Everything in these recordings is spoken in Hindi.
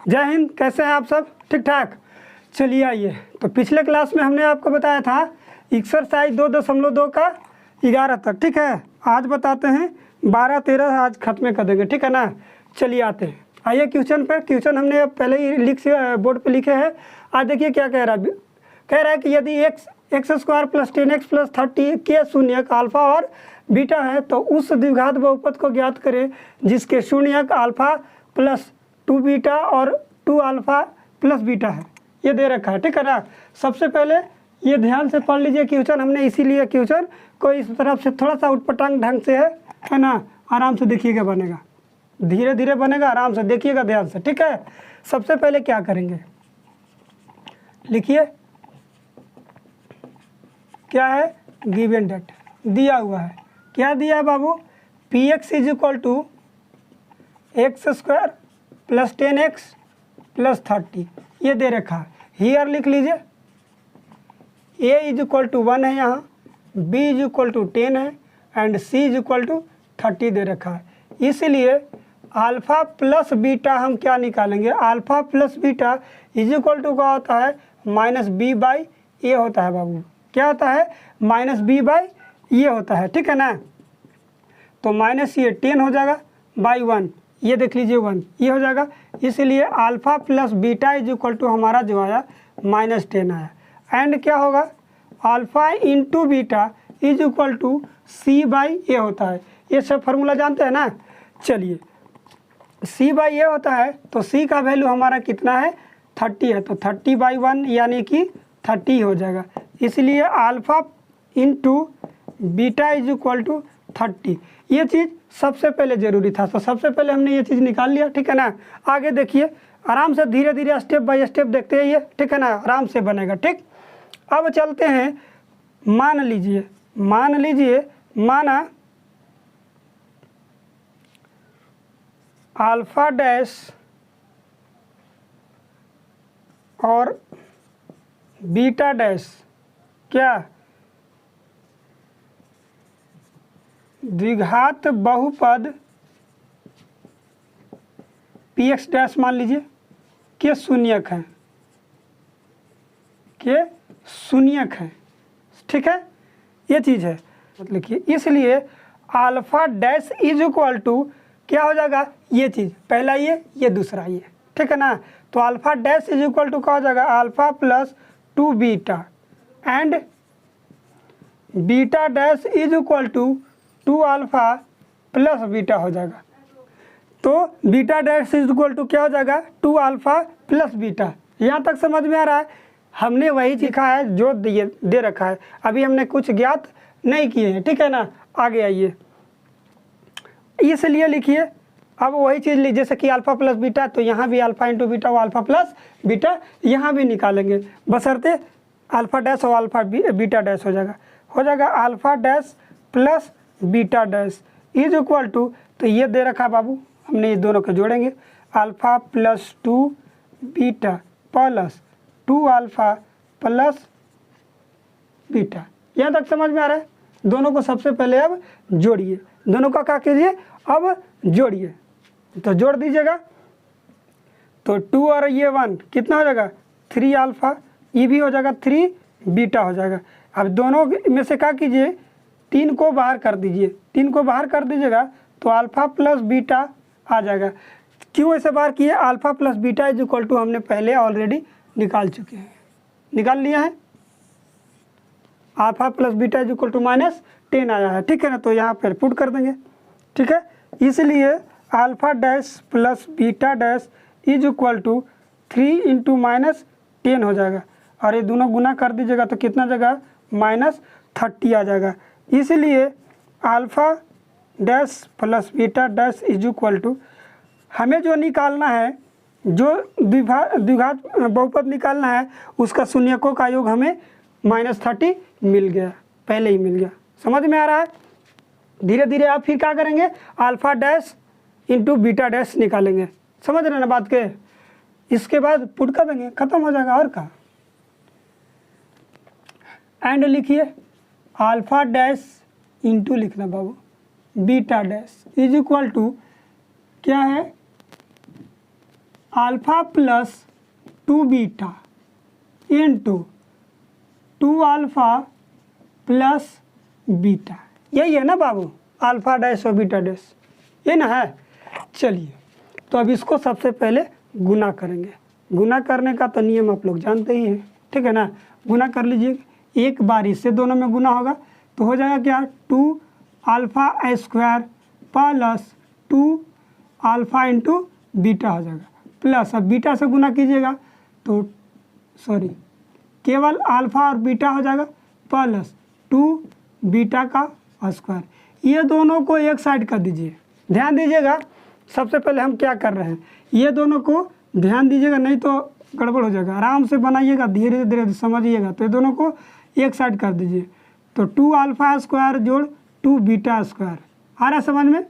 जय हिंद। कैसे हैं आप सब? ठीक ठाक। चलिए आइए, तो पिछले क्लास में हमने आपको बताया था एक्सरसाइज 2.2 का 11 तक। ठीक है, आज बताते हैं 12-13 आज खत्म कर देंगे। ठीक है ना। चलिए आते हैं, आइए क्वेश्चन पर। क्वेश्चन हमने पहले ही बोर्ड पे लिखे हैं। आज देखिए क्या कह रहा है। कह रहा है कि यदि x square plus 10x plus 30 के शून्यक अल्फा और बीटा है तो उस द्विघात बहुपद को ज्ञात करें जिसके शून्यक अल्फा प्लस 2 बीटा और 2 अल्फा प्लस बीटा है। ये दे रखा है। ठीक है ना। सबसे पहले ये ध्यान से पढ़ लीजिए क्वेश्चन। हमने इसीलिए क्वेश्चन को इस तरफ से थोड़ा सा उटपटांग ढंग से है ना। आराम से देखिएगा, बनेगा धीरे धीरे बनेगा, आराम से देखिएगा ध्यान से। ठीक है। सबसे पहले क्या करेंगे, लिखिए क्या है, गिवन डेट दिया हुआ है। क्या दिया है बाबू? px is equal to x square plus 10x plus 30 ये दे रखा है। हियर लिख लीजिए a इज इक्वल टू 1 है, यहाँ b इज इक्वल टू 10 है and c is equal to 30 दे रखा है। इसलिए अल्फ़ा प्लस बीटा हम क्या निकालेंगे, alpha plus beta is equal to क्या होता है, माइनस बी बाई ए होता है बाबू। क्या होता है? माइनस बी बाई ये होता है। ठीक है ना। तो माइनस ये 10 हो जाएगा बाई 1, ये देख लीजिए 1 ये हो जाएगा। इसलिए alpha plus beta is equal to हमारा जो आया -10 आया। एंड क्या होगा, alpha into beta is equal to C by A होता है। ये सब फार्मूला जानते हैं ना। चलिए सी बाई ए होता है तो सी का वैल्यू हमारा कितना है, 30 है। तो 30 बाई 1 यानी कि 30 हो जाएगा। इसलिए alpha into beta is equal to 30। ये चीज़ सबसे पहले ज़रूरी था, तो सबसे पहले हमने ये चीज़ निकाल लिया। ठीक है ना। आगे देखिए आराम से धीरे धीरे स्टेप बाय स्टेप देखते हैं ये। ठीक है ना, आराम से बनेगा। ठीक, अब चलते हैं। मान लीजिए माना अल्फ़ा डैश और बीटा डैश क्या द्विघात बहुपद px डैश मान लीजिए के शून्यक है, ठीक है। ये चीज़ है, लिखिए। इसलिए alpha dash is equal to क्या हो जाएगा, ये चीज़ पहला ये दूसरा ये। ठीक है ना। तो alpha dash is equal to क्या हो जाएगा, alpha plus 2 beta and beta dash is equal to 2 alpha plus beta हो जाएगा। तो beta dash is equal to क्या हो जाएगा, 2 अल्फ़ा प्लस बीटा। यहाँ तक समझ में आ रहा है। हमने वही लिखा है जो दे रखा है, अभी हमने कुछ ज्ञात नहीं किए हैं। ठीक है ना। आगे आइए, इसलिए लिखिए अब वही चीज़ लीजिए, जैसे कि अल्फ़ा प्लस बीटा, तो यहाँ भी अल्फ़ा इंटू बीटा वो अल्फ़ा प्लस बीटा यहाँ भी निकालेंगे, बशर्ते अल्फ़ा डैश और अल्फ़ा बीटा डैश हो जाएगा alpha dash plus beta dash is equal to, तो ये दे रखा बाबू, हमने ये दोनों को जोड़ेंगे, alpha plus 2 beta plus 2 alpha plus beta. यहाँ तक समझ में आ रहा है। दोनों को सबसे पहले अब जोड़िए, दोनों का क्या कीजिए, अब जोड़िए। तो जोड़ दीजिएगा, तो 2 और ये 1 कितना हो जाएगा, 3 अल्फ़ा, ये भी हो जाएगा 3 बीटा हो जाएगा। अब दोनों में से क्या कीजिए, 3 को बाहर कर दीजिए। 3 को बाहर कर दीजिएगा तो अल्फ़ा प्लस बीटा आ जाएगा। क्यों ऐसे बाहर किए, alpha plus beta is equal to हमने पहले ऑलरेडी निकाल चुके हैं, निकाल लिया है। Alpha plus beta is equal to -10 आया है। ठीक है ना। तो यहाँ पर पुट कर देंगे। ठीक है। इसलिए alpha dash plus beta dash is equal to 3 into -10 हो जाएगा, और ये दोनों गुना कर दीजिएगा तो कितना जगह, -30 आ जाएगा। इसलिए alpha dash plus beta dash is equal to, हमें जो निकालना है, जो द्विघात बहुपद निकालना है, उसका शून्यकों का योग हमें -30 मिल गया, पहले ही मिल गया। समझ में आ रहा है। धीरे धीरे आप फिर क्या करेंगे, alpha dash into beta dash निकालेंगे। समझ रहे ना बात के। इसके बाद पुट कर देंगे, खत्म हो जाएगा। और का एंड लिखिए, अल्फ़ा डैश इंटू लिखना बाबू beta dash is equal to क्या है, alpha plus 2 beta into 2 alpha plus beta, यही है ना बाबू, अल्फ़ा डैश और बीटा डैश, ये ना है। चलिए तो अब इसको सबसे पहले गुना करेंगे। गुना करने का तो नियम आप लोग जानते ही हैं, ठीक है ना। गुना कर लीजिए, एक बार इससे दोनों में गुना होगा तो हो जाएगा क्या, 2 alpha square plus 2 alpha into beta हो जाएगा, प्लस अब बीटा से गुना कीजिएगा तो सॉरी केवल अल्फ़ा और बीटा हो जाएगा, प्लस 2 बीटा का स्क्वायर। ये दोनों को एक साइड कर दीजिए। ध्यान दीजिएगा, सबसे पहले हम क्या कर रहे हैं, ये दोनों को ध्यान दीजिएगा, नहीं तो गड़बड़ हो जाएगा। आराम से बनाइएगा, धीरे धीरे समझिएगा। तो ये दोनों को एक साइड कर दीजिए, तो 2 अल्फ़ा स्क्वायर जोड़ 2 बीटा स्क्वायर, आ रहा है समझ में।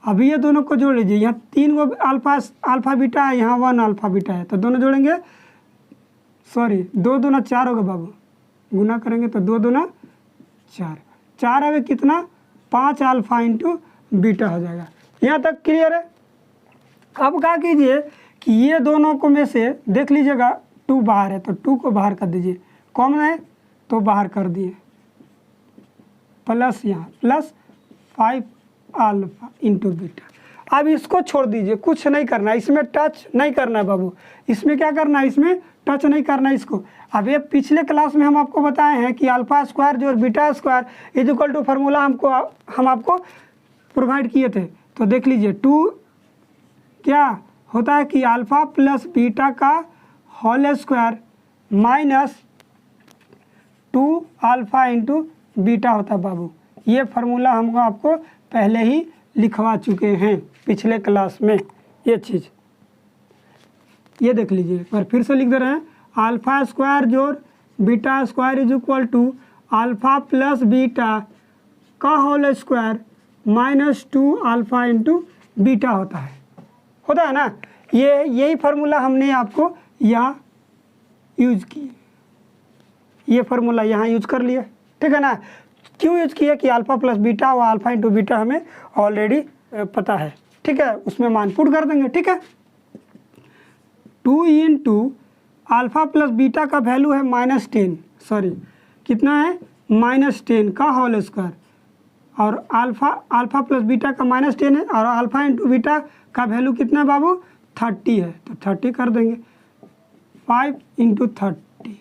अभी ये दोनों को जोड़ लीजिए, यहाँ 3 गो अल्फ़ा बीटा है, यहाँ 1 अल्फ़ा बीटा है, तो दोनों जोड़ेंगे, सॉरी 2 दूना 4 होगा बाबू, गुना करेंगे तो 2 दूना 4, 4 है कितना, 5 अल्फ़ा इंटू बीटा हो जाएगा। यहाँ तक क्लियर है। अब क्या कीजिए कि ये दोनों को में से देख लीजिएगा 2 बाहर है तो 2 को बाहर कर दीजिए, कॉमन है तो बाहर कर दिए, प्लस यहाँ प्लस 5 अल्फ़ा इंटू बीटा। अब इसको छोड़ दीजिए, कुछ नहीं करना, इसमें टच नहीं करना है बाबू। इसमें क्या करना है, इसमें टच नहीं करना है इसको। अब ये पिछले क्लास में हम आपको बताए हैं कि अल्फ़ा स्क्वायर जो beta square is equal to formula हम आपको प्रोवाइड किए थे। तो देख लीजिए 2 क्या होता है कि अल्फ़ा प्लस बीटा का whole square minus 2 alpha into beta होता है बाबू। ये फार्मूला हम आपको पहले ही लिखवा चुके हैं पिछले क्लास में। ये चीज़ ये देख लीजिए, पर फिर से लिख दे रहे हैं, अल्फ़ा स्क्वायर जोड़ beta square is equal to alpha plus beta का whole square minus 2 alpha into beta होता है ना। यही फार्मूला हमने आपको यहाँ यूज किए, ये फार्मूला यहाँ यूज कर लिया, ठीक है ना। क्यों यूज किया कि अल्फ़ा प्लस बीटा और अल्फ़ा इंटू बीटा हमें ऑलरेडी पता है, ठीक है, उसमें मान पुट कर देंगे, ठीक है। 2 इंटू अल्फ़ा प्लस बीटा का वैल्यू है -10, सॉरी कितना है, -10 का होल स्क्वायर, और अल्फ़ा प्लस बीटा का -10 है, और अल्फ़ा इंटू बीटा का वैल्यू कितना है बाबू, 30 है, तो 30 कर देंगे, 5 इंटू 30।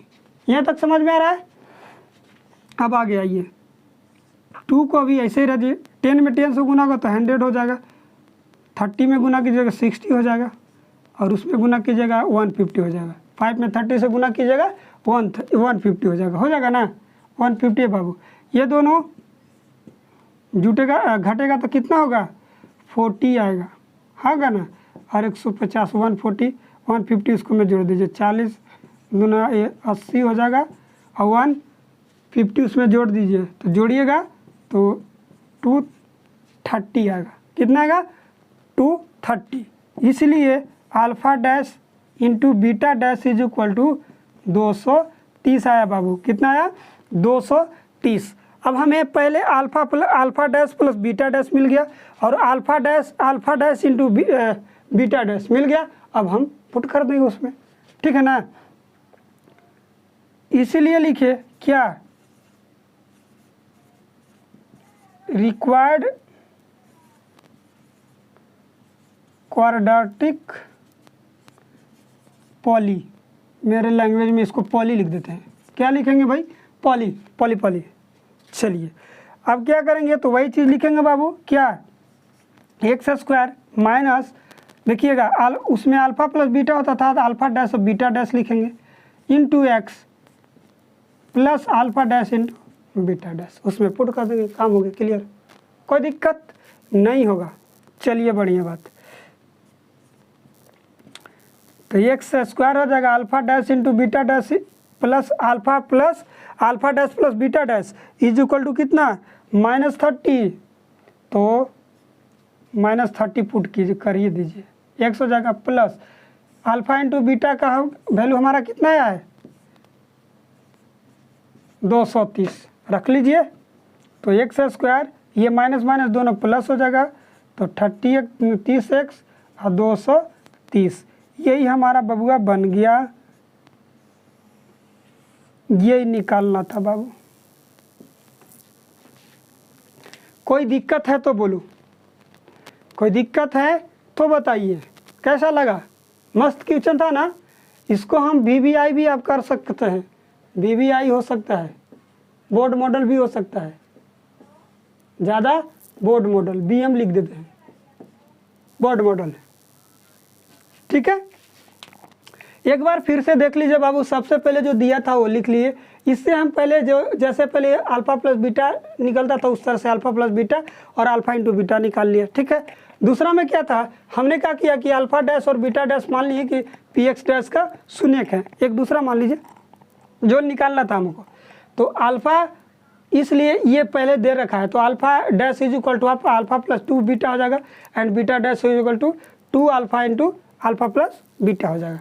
यहाँ तक समझ में आ रहा है। अब आगे आइए, 2 को अभी ऐसे ही रहिए, 10 में 10 से गुना होगा तो 100 हो जाएगा, 30 में गुना कीजिएगा 60 हो जाएगा, और उसमें गुना कीजिएगा 150 हो जाएगा, 5 में 30 से गुना कीजिएगा 150 हो जाएगा ना, 150 है बाबू। ये दोनों जुटेगा घटेगा तो कितना होगा, 40 आएगा, होगा ना, और 150 140 150 उसको में जोड़ दीजिए, 40 दूना 80 हो जाएगा, और 150 उसमें जोड़ दीजिए, तो जोड़िएगा तो 230 आएगा, कितना आएगा 230। इसलिए alpha dash into beta dash is equal to 230 आया बाबू, कितना आया 230। अब हमें पहले alpha dash plus beta dash मिल गया, और alpha dash into beta dash मिल गया। अब हम पुट कर देंगे उसमें, ठीक है ना। इसीलिए लिखे क्या, रिक्वायर्ड क्वाड्रेटिक पॉली, मेरे लैंग्वेज में इसको पॉली लिख देते हैं। क्या लिखेंगे भाई, पॉली। चलिए अब क्या करेंगे, तो वही चीज़ लिखेंगे बाबू, क्या, एक्स स्क्वायर माइनस, देखिएगा उसमें अल्फ़ा प्लस बीटा होता था तो अल्फ़ा डैश और बीटा डैश लिखेंगे, into x plus alpha dash into beta dash, उसमें पुट कर देंगे, काम हो गया, क्लियर, कोई दिक्कत नहीं होगा। चलिए बढ़िया बात, तो एक्स स्क्वायर हो जाएगा alpha dash into beta dash plus alpha dash plus beta dash is equal to कितना, -30, तो -30 पुट कीजिए, करिए दीजिए, एक्स हो जाएगा प्लस अल्फ़ा इंटू बीटा का वैल्यू हमारा कितना आया है 230, रख लीजिए। तो एक्स स्क्वायर ये माइनस माइनस दोनों प्लस हो जाएगा, तो 30x और 230 यही हमारा बबुआ बन गया, यही निकालना था बाबू। कोई दिक्कत है तो बोलो, कोई दिक्कत है तो बताइए। कैसा लगा? मस्त क्वेश्चन था ना। इसको हम VBI भी आप कर सकते हैं, VBI हो सकता है, बोर्ड मॉडल भी हो सकता है, ज़्यादा बोर्ड मॉडल BM लिख देते हैं, बोर्ड मॉडल। ठीक है, एक बार फिर से देख लीजिए बाबू। सबसे पहले जो दिया था वो लिख लिए। इससे हम पहले जो जैसे पहले अल्फा प्लस बीटा निकलता था उस तरह से अल्फा प्लस बीटा और अल्फा इंटू बीटा निकाल लिए। ठीक है, दूसरा में क्या था, हमने क्या किया कि अल्फा डैश और बीटा डैश मान लिए कि PX डैश का शून्यक है। एक दूसरा मान लीजिए जो निकालना था हमको, तो अल्फा इसलिए ये पहले दे रखा है, तो alpha dash is equal to आपका अल्फा प्लस 2 बीटा हो जाएगा and beta dash is equal to 2 alpha into alpha plus beta हो जाएगा।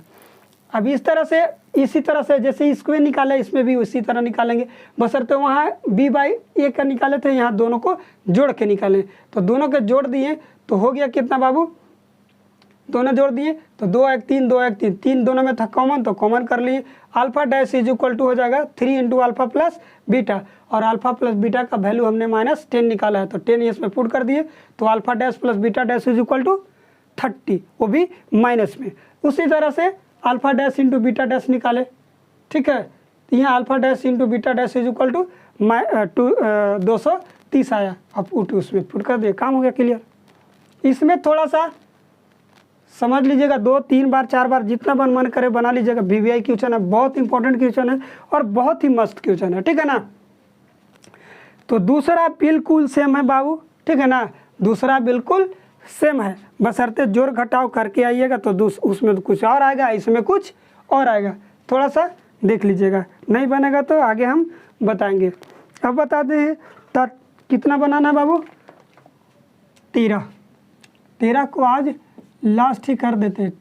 अब इस तरह से, इसी तरह से जैसे इसको निकाले इसमें भी उसी तरह निकालेंगे, बशर्ते वहाँ B/A का निकाले थे, यहाँ दोनों को जोड़ के निकालें। तो दोनों के जोड़ दिए तो हो गया कितना बाबू, दोनों जोड़ दिए तो 2 1 3 2 1 3 3 दोनों में था कॉमन, तो कॉमन कर लिए। Alpha dash is equal to हो जाएगा 3 इंटू अल्फा प्लस बीटा, और अल्फा प्लस बीटा का वैल्यू हमने -10 निकाला है, तो 10 इसमें पुट कर दिए, तो alpha dash plus beta dash is equal to 30, वो भी माइनस में। उसी तरह से alpha dash into beta dash निकाले। ठीक है, तो यहाँ alpha dash into beta dash is equal to 230 आया। अब उसमें पुट कर दिए, काम हो गया क्लियर। इसमें थोड़ा सा समझ लीजिएगा, 2 3 बार 4 बार जितना मन करे बना लीजिएगा। VBI क्वेश्चन है, बहुत इंपॉर्टेंट क्वेश्चन है और बहुत ही मस्त क्वेश्चन है। ठीक है ना, तो दूसरा बिल्कुल सेम है बाबू। ठीक है ना, दूसरा बिल्कुल सेम है, बशर्ते जोड़ घटाव करके आइएगा तो उसमें कुछ और आएगा, इसमें कुछ और आएगा। थोड़ा सा देख लीजिएगा, नहीं बनेगा तो आगे हम बताएंगे। अब बताते हैं तो कितना बनाना है बाबू, 13 को आज लास्ट ही कर देते हैं।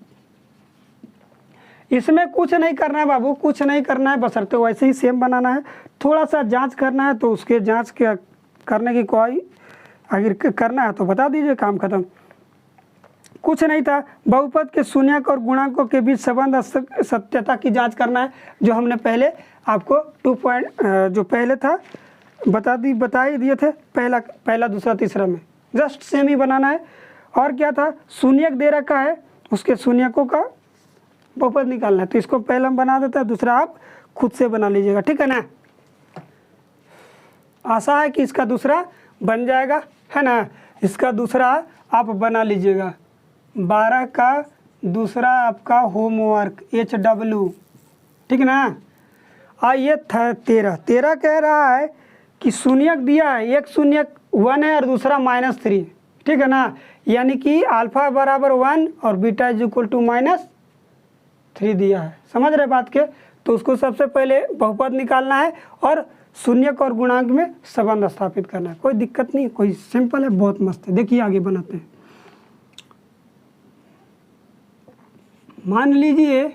इसमें कुछ नहीं करना है बाबू, कुछ नहीं करना है, बशर्ते वैसे ही सेम बनाना है। थोड़ा सा जांच करना है तो उसके जांच के करने की कोई अगर करना है तो बता दीजिए, काम खत्म। कुछ नहीं था, बहुपद के शून्यक और गुणांकों के बीच संबंध सत्यता की जांच करना है, जो हमने पहले आपको 2 पॉइंट जो पहले था बता ही दिए थे, पहला दूसरा तीसरा में जस्ट सेम ही बनाना है। और क्या था, शून्यक दे रखा है, उसके शून्यकों का बहुपद निकालना है, तो इसको पहले हम बना देते हैं, दूसरा आप खुद से बना लीजिएगा। ठीक है ना, आशा है कि इसका दूसरा बन जाएगा, है ना। इसका दूसरा आप बना लीजिएगा। 12 का दूसरा आपका होमवर्क HW। ठीक है ना, आइए 13 कह रहा है कि शून्यक दिया है, एक शून्यक 1 है और दूसरा -3। ठीक है ना, यानी कि अल्फा बराबर 1 और बीटा इज इक्वल टू -3 दिया है। समझ रहे बात के, तो उसको सबसे पहले बहुपद निकालना है और शून्यक और गुणांक में संबंध स्थापित करना है। कोई दिक्कत नहीं, कोई सिंपल है, बहुत मस्त है। देखिए आगे बनाते हैं। मान लीजिए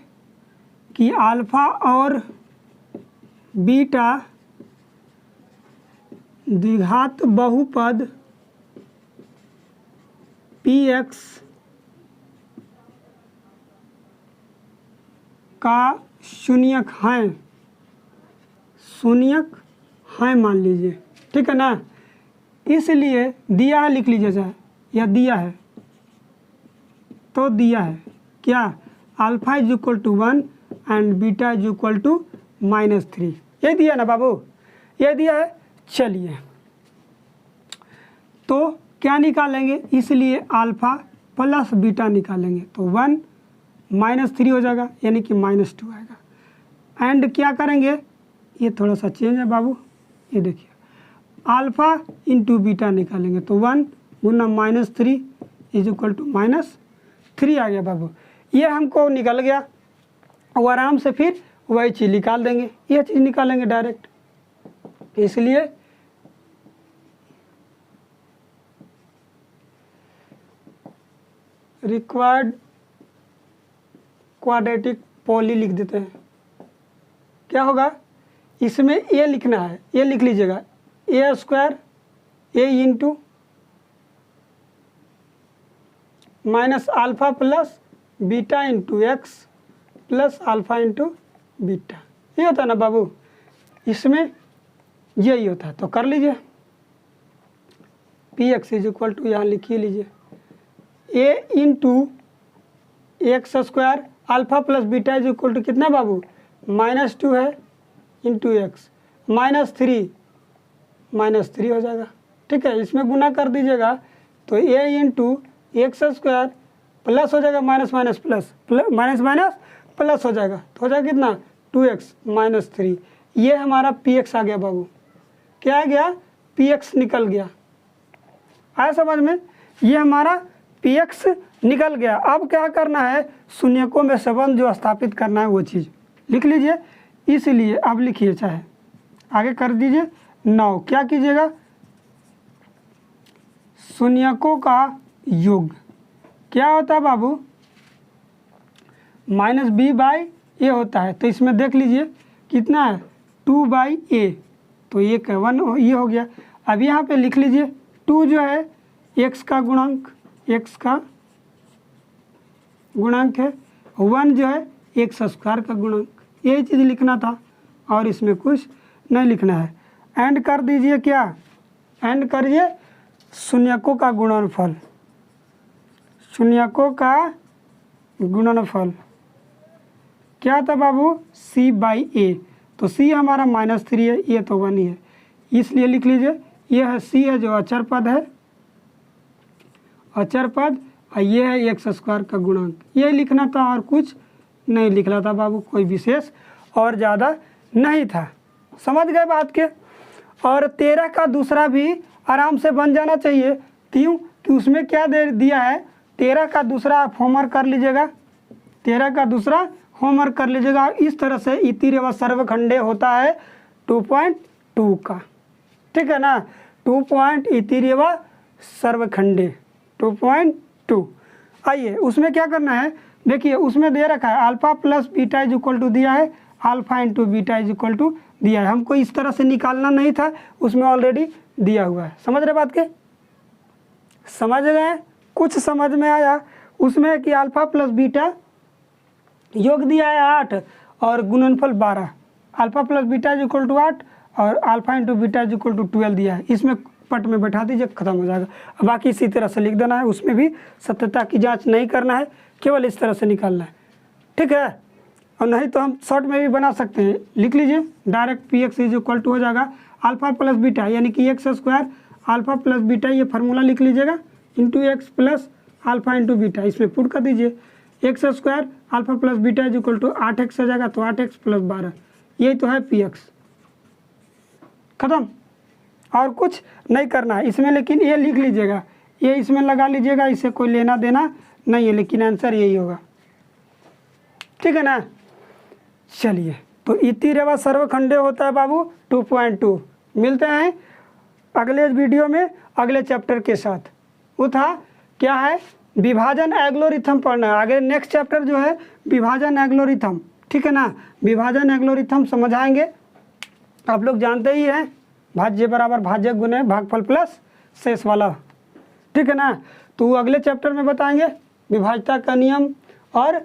कि अल्फा और बीटा द्विघात बहुपद PX का शून्यक है मान लीजिए। ठीक है ना, इसलिए दिया है, लिख लीजिए चाहे, या दिया है तो दिया है क्या, alpha is equal to 1 and beta is equal to -3। ये दिया ना बाबू, ये दिया है। चलिए तो क्या निकालेंगे, इसलिए अल्फा प्लस बीटा निकालेंगे, तो 1 -3 हो जाएगा, यानी कि -2 आएगा। एंड क्या करेंगे, ये थोड़ा सा चेंज है बाबू, ये देखिए अल्फा इंटू बीटा निकालेंगे, तो 1 गुना -3 इज इक्वल टू -3 आ गया बाबू। ये हमको निकल गया, वो आराम से फिर वही चीज़ निकाल देंगे, ये चीज़ निकालेंगे डायरेक्ट। इसलिए रिक्वायर्ड क्वाड्रेटिक पॉली लिख देते हैं। क्या होगा, इसमें ए लिखना है, ये लिख लीजिएगा, A² A into minus alpha plus beta into x plus alpha into beta, ये होता है ना बाबू, इसमें यही होता है। तो कर लीजिए, P x is equal to यहाँ लिख ही लीजिए A into X square alpha plus beta is equal to कितना बाबू, -2 है इंटू एक्स, -3 हो जाएगा। ठीक है, इसमें गुना कर दीजिएगा तो ए इंटू एक्स स्क्वायर प्लस हो जाएगा minus minus plus, minus minus plus हो जाएगा, तो हो जाएगा कितना 2x -3। ये हमारा px आ गया बाबू, क्या आ गया, px निकल गया। आया समझ में, ये हमारा px निकल गया। अब क्या करना है, शून्यकों में संबंध जो स्थापित करना है वो चीज़ लिख लीजिए। इसलिए अब लिखिए, चाहे आगे कर दीजिए 9, क्या कीजिएगा, शून्यकों का योग क्या होता है बाबू, -b/a होता है। तो इसमें देख लीजिए कितना है 2/a, तो ये 1 ये हो गया। अब यहाँ पे लिख लीजिए 2 जो है x का गुणांक, x का गुणांक है, 1 जो है एक्स स्क्वायर का गुणांक, यही चीज़ लिखना था और इसमें कुछ नहीं लिखना है। एंड कर दीजिए, क्या एंड करिए शून्यकों का गुणनफल, शून्यकों का गुणनफल क्या था बाबू, c/a। तो c हमारा -3 है, ये तो 1 ही है, इसलिए लिख लीजिए ये है c है जो अचर पद है, अचर पद, और ये है एक्स स्क्वायर का गुणांक, ये लिखना था और कुछ नहीं लिखना था बाबू, कोई विशेष और ज़्यादा नहीं था। समझ गए बात के। और 13 का दूसरा भी आराम से बन जाना चाहिए, क्यों कि उसमें क्या दे दिया है, 13 का दूसरा आप होमवर्क कर लीजिएगा, 13 का दूसरा होमवर्क कर लीजिएगा। इस तरह से इतिर्य व सर्वखंडे होता है 2.2 का, ठीक है ना, 2 पॉइंट इतिर्य व सर्वखंडे 2.2। आइए उसमें क्या करना है, देखिए उसमें दे रखा है alpha plus beta is equal to दिया है, alpha into beta is equal to दिया है। हमको इस तरह से निकालना नहीं था, उसमें ऑलरेडी दिया हुआ है। समझ रहे बात के, समझ गए, कुछ समझ में आया। उसमें कि अल्फ़ा प्लस बीटा योग दिया है 8 और गुणनफल 12, alpha plus beta is equal to 8 और alpha into beta is equal to 12 दिया है। इसमें पट में बैठा दीजिए, खत्म हो जाएगा। बाकी इसी तरह से लिख देना है, उसमें भी सत्यता की जांच नहीं करना है, केवल इस तरह से निकालना है, ठीक है। और नहीं तो हम शॉर्ट में भी बना सकते हैं, लिख लीजिए direct P x is equal to हो जाएगा अल्फ़ा प्लस बीटा यानी कि x square alpha plus beta, ये फार्मूला लिख लीजिएगा, into x plus alpha into beta, इसमें पुट कर दीजिए x square alpha plus beta is equal to 8x हो जाएगा, तो 8x प्लस 12, यही तो है पी एक्स, खत्म। और कुछ नहीं करना है इसमें, लेकिन ये लिख लीजिएगा, ये इसमें लगा लीजिएगा, इससे कोई लेना देना नहीं है, लेकिन आंसर यही होगा, ठीक है ना। चलिए, तो इतिर्य व सर्वखंडे होता है बाबू 2.2। मिलते हैं अगले वीडियो में अगले चैप्टर के साथ। वो था क्या है, विभाजन एल्गोरिथम पढ़ना है आगे, नेक्स्ट चैप्टर जो है विभाजन एल्गोरिथम, ठीक है ना। विभाजन एल्गोरिथम समझाएंगे, आप लोग जानते ही हैं, भाज्य बराबर भाज्य गुणे भागफल प्लस शेष वाला, ठीक है ना। तो अगले चैप्टर में बताएंगे विभाज्यता का नियम, और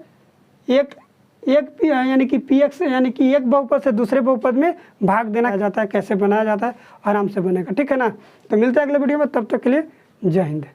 एक यानी कि पी एक्स यानी कि एक बहुपद से दूसरे बहुपद में भाग देना जाता है, कैसे बनाया जाता है, आराम से बनेगा, ठीक है ना। तो मिलते हैं अगले वीडियो में, तब तक के लिए जय हिंद।